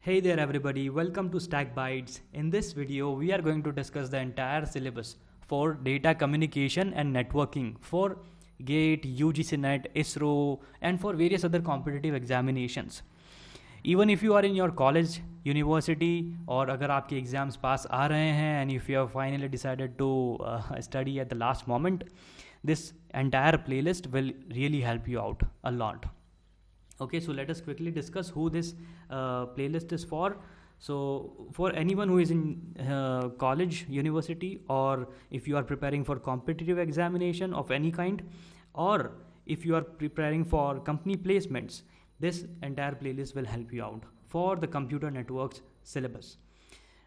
Hey there everybody, welcome to Stack Bytes. In this video, we are going to discuss the entire syllabus for data communication and networking for GATE, UGC NET, ISRO and for various other competitive examinations. Even if you are in your college, university और अगर आपके exams pass आ रहे हैं and if you have finally decided to study at the last moment, this entire playlist will really help you out a lot. Okay, so let us quickly discuss who this playlist is for. So for anyone who is in college, university, or if you are preparing for competitive examination of any kind, or if you are preparing for company placements, this entire playlist will help you out for the computer networks syllabus.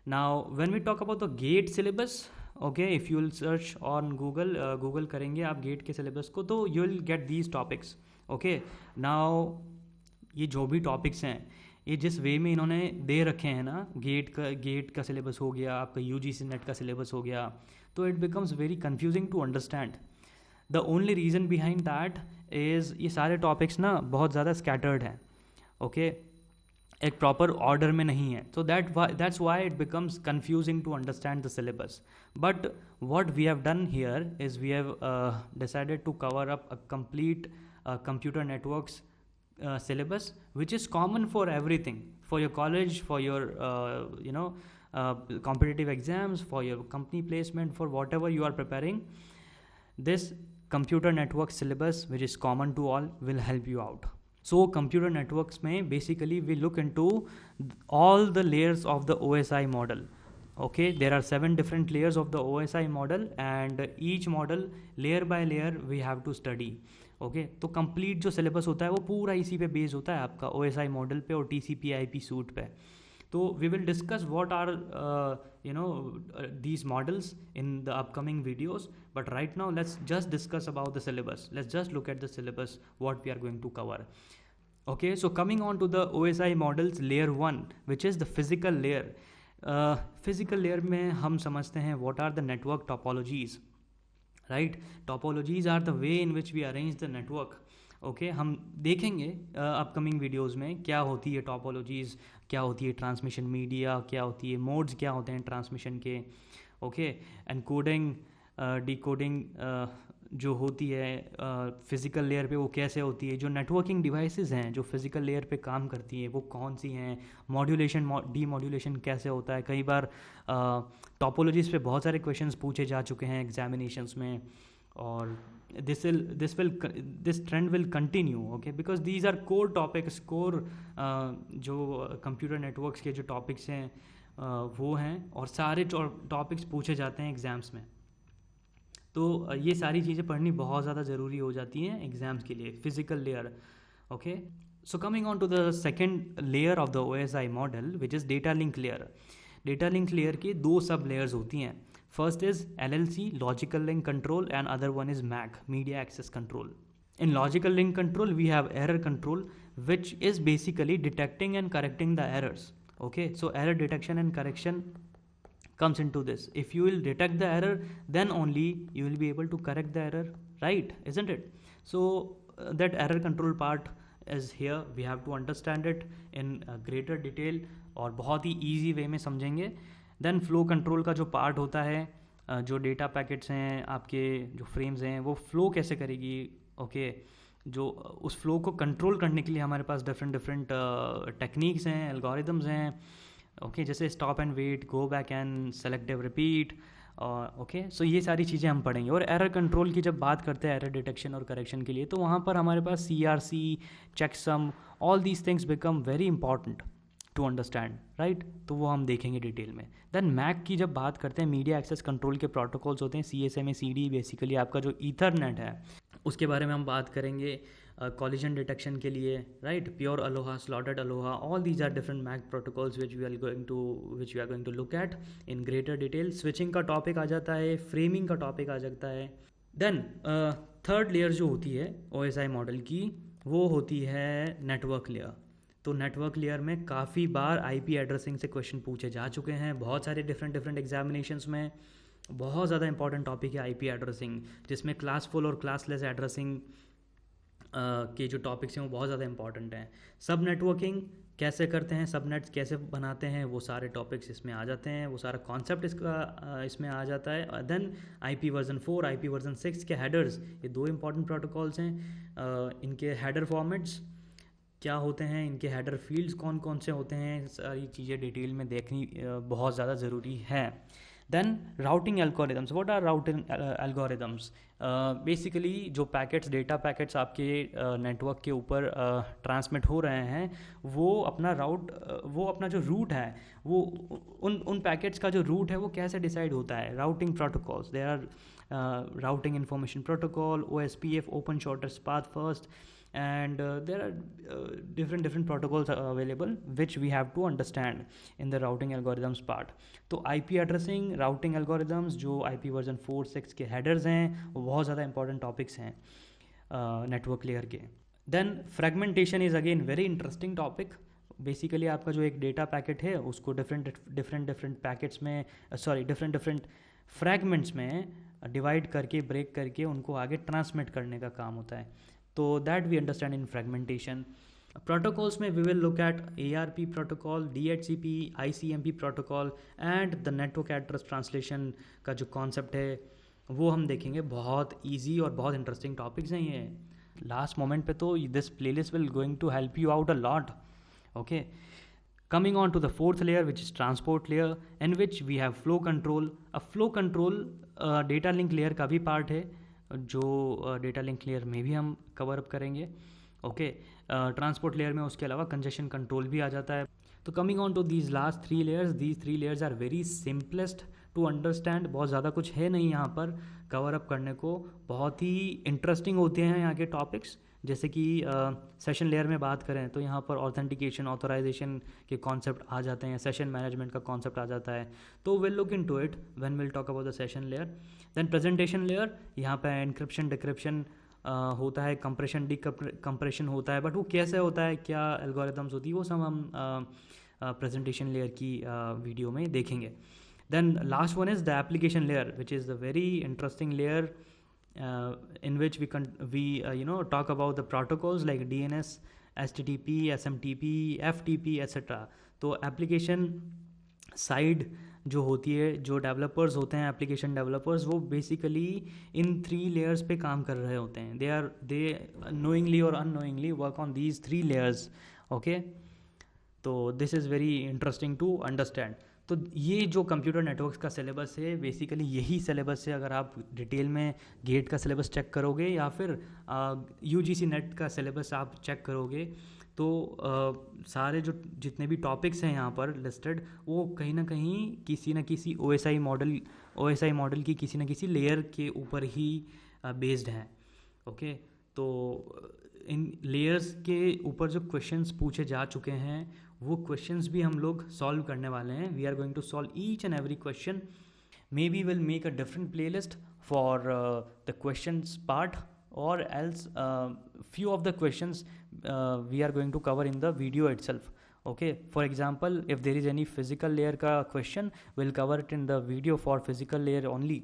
Now when we talk about the GATE syllabus, okay, if you will search on Google, Google करेंगे आप GATE के syllabus को, तो you will get these topics. Okay, now ये जो भी topics हैं ये जिस वे में इन्होंने दे रखे हैं ना, गेट का सिलेबस हो गया, आपका यूजीसी नेट का सिलेबस हो गया, तो it becomes very confusing to understand. The only reason behind that is ये सारे टॉपिक्स ना बहुत ज़्यादा स्कैटर्ड हैं. ओके, एक प्रॉपर ऑर्डर में नहीं है, तो that's why it becomes confusing to understand the syllabus. But what we have done here is we have decided to cover up a complete computer networks syllabus, which is common for everything, for your college, for your competitive exams, for your company placement, for whatever you are preparing. This computer network syllabus, which is common to all, will help you out. So computer networks mein basically we look into all the layers of the OSI model. Okay, there are 7 different layers of the OSI model and each model layer by layer we have to study. Okay, तो complete जो syllabus होता है वो पूरा इसी पे base होता है आपका OSI मॉडल पे और TCP IP सूट पे. तो we will discuss what are these models in the upcoming videos, but right now let's just discuss about the syllabus. Let's just look at the syllabus what we are going to cover. Okay, so coming on to the OSI models layer 1 which is the physical layer. Physical layer में हम समझते हैं what are the network topologies. Right, topologies are the way in which we arrange the network. Okay, हम देखेंगे upcoming videos में क्या होती है टोपोलॉजीज़, क्या होती है ट्रांसमिशन मीडिया, क्या होती है मोड्स, क्या होते हैं ट्रांसमिशन के. ओके, एनकोडिंग डिकोडिंग जो होती है फिज़िकल लेयर पे वो कैसे होती है. जो नेटवर्किंग डिवाइसेस हैं जो फिज़िकल लेयर पे काम करती हैं वो कौन सी हैं. मॉड्यूलेशन डीमॉड्यूलेशन कैसे होता है. कई बार टोपोलॉजीज़ पे बहुत सारे क्वेश्चंस पूछे जा चुके हैं एग्जामिनेशंस में, और this trend will continue. Okay, because these are core topics, core जो कंप्यूटर नेटवर्क्स के जो टॉपिक्स हैं वो हैं, और सारे टॉपिक्स पूछे जाते हैं एग्ज़ाम्स में. तो ये सारी चीज़ें पढ़नी बहुत ज़्यादा ज़रूरी हो जाती हैं एग्ज़ाम्स के लिए. Physical layer. Okay, so coming on to the second layer of the OSI model which is data link layer. Data link layer की 2 सब लेयर्स होती हैं. First is LLC, logical link control, and other one is MAC, media access control. In logical link control we have error control, which is basically detecting and correcting the errors. Okay, so error detection and correction comes into this. If you will detect the error, then only you will be able to correct the error, right, isn't it? So that error control part is here. We have to understand it in greater detail और बहुत ही easy way में समझेंगे. then flow control का जो part होता है, जो data packets हैं आपके, जो frames हैं, वो flow कैसे करेगी. ओके, जो उस फ्लो को कंट्रोल करने के लिए हमारे पास डिफरेंट टेक्निक्स हैं, एल्गोरिदम्स हैं. ओके, जैसे stop and wait, go back and selective repeat. Okay, so ये सारी चीज़ें हम पढ़ेंगे. और एरर कंट्रोल की जब बात करते हैं एरर डिटेक्शन और करेक्शन के लिए, तो वहाँ पर हमारे पास CRC, checksum, all these things become very important to understand, right. तो वो हम देखेंगे डिटेल में. देन MAC की जब बात करते हैं, मीडिया एक्सेस कंट्रोल के प्रोटोकॉल्स होते हैं. CSMA CD बेसिकली आपका जो ईथरनेट है उसके बारे में हम बात करेंगे. कॉलिजन डिटेक्शन के लिए, right, pure ALOHA, slotted ALOHA, all these are different MAC protocols which we are going to look at in greater detail. Switching का टॉपिक आ जाता है, फ्रेमिंग का टॉपिक आ जाता है. देन थर्ड लेयर जो होती है OSI मॉडल की वो होती है नेटवर्क लेयर. तो नेटवर्क लेयर में काफ़ी बार IP एड्रेसिंग से क्वेश्चन पूछे जा चुके हैं बहुत सारे डिफरेंट एग्जामिनेशंस में. बहुत ज़्यादा इंपॉर्टेंट टॉपिक है IP एड्रेसिंग, जिसमें क्लासफुल और क्लासलेस एड्रेसिंग के जो टॉपिक्स हैं वो बहुत ज़्यादा इंपॉर्टेंट हैं. सब नेटवर्किंग, कैसे करते हैं, सबनेट्स कैसे बनाते हैं, वो सारे टॉपिक्स इसमें आ जाते हैं, वो सारा कॉन्सेप्ट इसमें आ जाता है। Then IP version 4, IP version 6 के हेडर्स, ये दो इंपॉर्टेंट प्रोटोकॉल्स हैं। इनके हेडर फॉर्मेट्स क्या होते हैं, इनके हेडर फील्ड्स कौन कौन से होते हैं, सारी चीज़ें डिटेल में देखनी बहुत ज़्यादा ज़रूरी है। Then routing algorithms, what are routing algorithms? Basically जो पैकेट्स, डेटा पैकेट्स आपके नेटवर्क के ऊपर ट्रांसमिट हो रहे हैं, वो अपना जो रूट है, वो उन पैकेट्स का जो रूट है वो कैसे डिसाइड होता है? Routing protocols, there are routing information protocol, OSPF, open shortest path first, and there are different protocols available which we have to understand in the routing algorithms part. तो IP addressing, routing algorithms जो IP version 4, 6 के headers हैं, वो बहुत ज़्यादा important topics हैं network layer के। Then fragmentation is again very interesting topic. Basically आपका जो एक डेटा पैकेट है उसको डिफरेंट पैकेट्स में, डिफरेंट फ्रैगमेंट्स में डिवाइड करके, ब्रेक करके उनको आगे ट्रांसमिट करने का काम होता है। तो that we understand in fragmentation. Protocols में we will look at ARP protocol, DHCP, ICMP protocol and the network address translation का जो कॉन्सेप्ट है वो हम देखेंगे। बहुत ईजी और बहुत इंटरेस्टिंग टॉपिक्स हैं ये। लास्ट मोमेंट पे तो this playlist will going to help you out a lot. Okay, coming on to the fourth layer, which is transport layer, in which we have flow control. flow control data link layer का भी part है, जो data link layer में भी हम cover up करेंगे। Okay, transport layer में उसके अलावा कंजेशन कंट्रोल भी आ जाता है। तो coming on to these last 3 layers, these 3 layers are very simplest to understand. बहुत ज़्यादा कुछ है नहीं यहाँ पर कवर अप करने को, बहुत ही इंटरेस्टिंग होते हैं यहाँ के टॉपिक्स। जैसे कि सेशन लेयर में बात करें तो यहाँ पर ऑथेंटिकेशन, ऑथराइजेशन के कॉन्सेप्ट आ जाते हैं, सेशन मैनेजमेंट का कॉन्सेप्ट आ जाता है। तो will look into it when will talk about the session layer. Then presentation layer, यहाँ पे एनक्रिप्शन, डिक्रिप्शन होता है, कंप्रेशन, डिकम्प्रेशन होता है, बट वो कैसे होता है, क्या एल्गोरिथम्स होती है, वो सब हम प्रेजेंटेशन लेयर की वीडियो में देखेंगे। Then last one is the application layer, which is the very interesting layer in which we talk about the protocols like DNS, HTTP, SMTP, FTP, etc. तो एप्लीकेशन साइड जो होती है, जो developers होते हैं, एप्लीकेशन डेवलपर्स, वो basically इन 3 layers पे काम कर रहे होते हैं। दे knowingly और unknowingly work on these 3 layers। Okay, तो this is very interesting to understand. तो ये जो कंप्यूटर नेटवर्क्स का सिलेबस है, बेसिकली यही सिलेबस है। अगर आप डिटेल में गेट का सिलेबस चेक करोगे या फिर UGC नेट का सिलेबस आप चेक करोगे, तो सारे जो जितने भी टॉपिक्स हैं यहाँ पर लिस्टेड, वो कहीं ना किसी OSI मॉडल की किसी न किसी लेयर के ऊपर ही बेस्ड हैं। ओके, तो इन लेयर्स के ऊपर जो क्वेश्चंस पूछे जा चुके हैं, वो क्वेश्चंस भी हम लोग सॉल्व करने वाले हैं। We are going to solve each and every question. Maybe will make a different playlist for the questions part, और else few of the questions we are going to cover in the video itself. Okay, for example, if there is any physical layer ka question, we'll cover it in the video for physical layer only.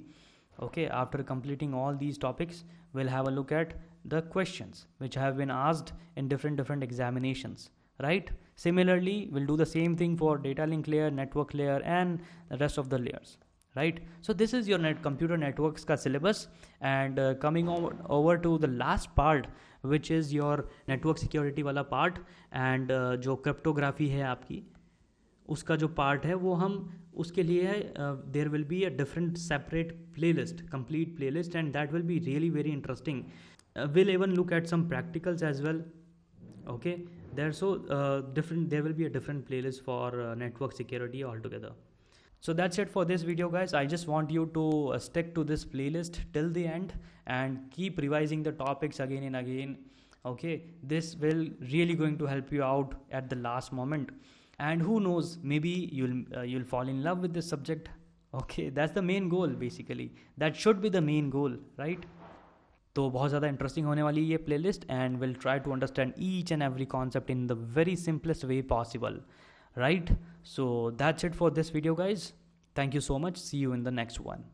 Okay, after completing all these topics, we'll have a look at the questions which have been asked in different examinations, right? Similarly, we'll do the same thing for data link layer, network layer, and the rest of the layers, right? So this is your computer networks ka syllabus, and coming over to the last part, which is your network security वाला part, and जो cryptography है आपकी, उसका जो part है वो हम उसके लिए है there will be a different separate playlist, complete playlist, and that will be really very interesting. We'll even look at some practicals as well. Okay, there will be a different playlist for network security altogether. So that's it for this video, guys. I just want you to stick to this playlist till the end and keep revising the topics again and again. Okay, this will really going to help you out at the last moment, and who knows, maybe you'll fall in love with this subject. Okay, that's the main goal basically. That should be the main goal, right? तो बहुत ज़्यादा interesting होने वाली ये playlist, and will try to understand each and every concept in the very simplest way possible, right? So that's it for this video, guys. Thank you so much. See you in the next one.